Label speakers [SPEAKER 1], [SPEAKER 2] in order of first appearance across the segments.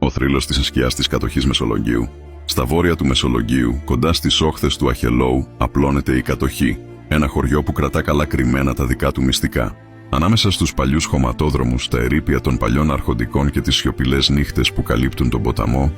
[SPEAKER 1] Ο θρύλος της σκιάς της κατοχής Μεσολογγίου. Στα βόρεια του Μεσολογγίου, κοντά στις όχθες του Αχελώου, απλώνεται η κατοχή, ένα χωριό που κρατά καλά κρυμμένα τα δικά του μυστικά. Ανάμεσα στους παλιούς χωματόδρομους, τα ερείπια των παλιών αρχοντικών και τις σιωπηλές νύχτες που καλύπτουν τον ποταμό,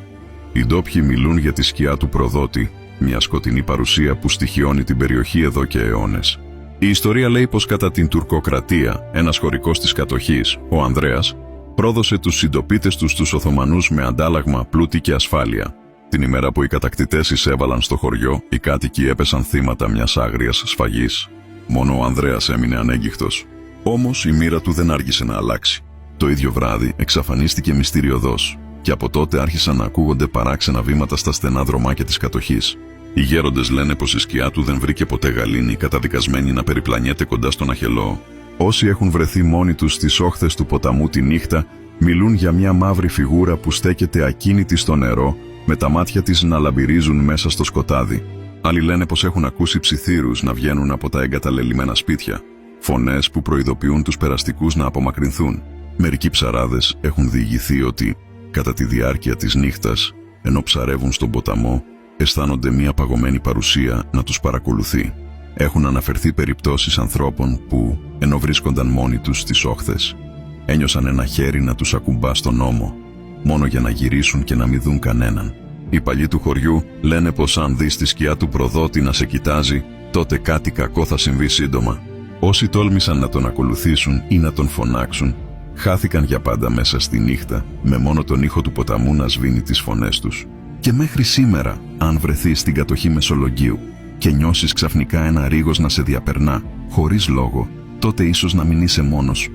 [SPEAKER 1] οι ντόπιοι μιλούν για τη σκιά του προδότη, μια σκοτεινή παρουσία που στοιχιώνει την περιοχή εδώ και αιώνες. Η ιστορία λέει πως κατά την τουρκοκρατία, ένας χωρικός της κατοχής, ο Ανδρέας, πρόδωσε τους συντοπίτες τους στους Οθωμανούς με αντάλλαγμα πλούτη και ασφάλεια. Την ημέρα που οι κατακτητές εισέβαλαν στο χωριό, οι κάτοικοι έπεσαν θύματα μιας άγριας σφαγής. Μόνο ο Ανδρέας έμεινε ανέγκυχτος. Όμως η μοίρα του δεν άργησε να αλλάξει. Το ίδιο βράδυ εξαφανίστηκε μυστηριωδώς, και από τότε άρχισαν να ακούγονται παράξενα βήματα στα στενά δρομάκια της κατοχής. Οι γέροντες λένε πως η σκιά του δεν βρήκε ποτέ γαλήνη, καταδικασμένη να περιπλανιέται κοντά στον Αχελώο. Όσοι έχουν βρεθεί μόνοι τους στις όχθες του ποταμού τη νύχτα, μιλούν για μια μαύρη φιγούρα που στέκεται ακίνητη στο νερό, με τα μάτια της να λαμπυρίζουν μέσα στο σκοτάδι. Άλλοι λένε πως έχουν ακούσει ψιθύρους να βγαίνουν από τα εγκαταλελειμμένα σπίτια, φωνές που προειδοποιούν τους περαστικούς να απομακρυνθούν. Μερικοί ψαράδες έχουν διηγηθεί ότι, κατά τη διάρκεια της νύχτας, ενώ ψαρεύουν στον ποταμό, αισθάνονται μια παγωμένη παρουσία να τους παρακολουθεί. Έχουν αναφερθεί περιπτώσεις ανθρώπων που, ενώ βρίσκονταν μόνοι τους στις όχθες, ένιωσαν ένα χέρι να τους ακουμπά στον ώμο, μόνο για να γυρίσουν και να μην δουν κανέναν. Οι παλιοί του χωριού λένε πως αν δεις τη σκιά του προδότη να σε κοιτάζει, τότε κάτι κακό θα συμβεί σύντομα. Όσοι τόλμησαν να τον ακολουθήσουν ή να τον φωνάξουν, χάθηκαν για πάντα μέσα στη νύχτα, με μόνο τον ήχο του ποταμού να σβήνει τις φωνές τους. Και μέχρι σήμερα, αν βρεθείς στην κατοχή Μεσολογγίου και νιώσεις ξαφνικά ένα ρίγος να σε διαπερνά, χωρίς λόγο, τότε ίσως να μην είσαι μόνος.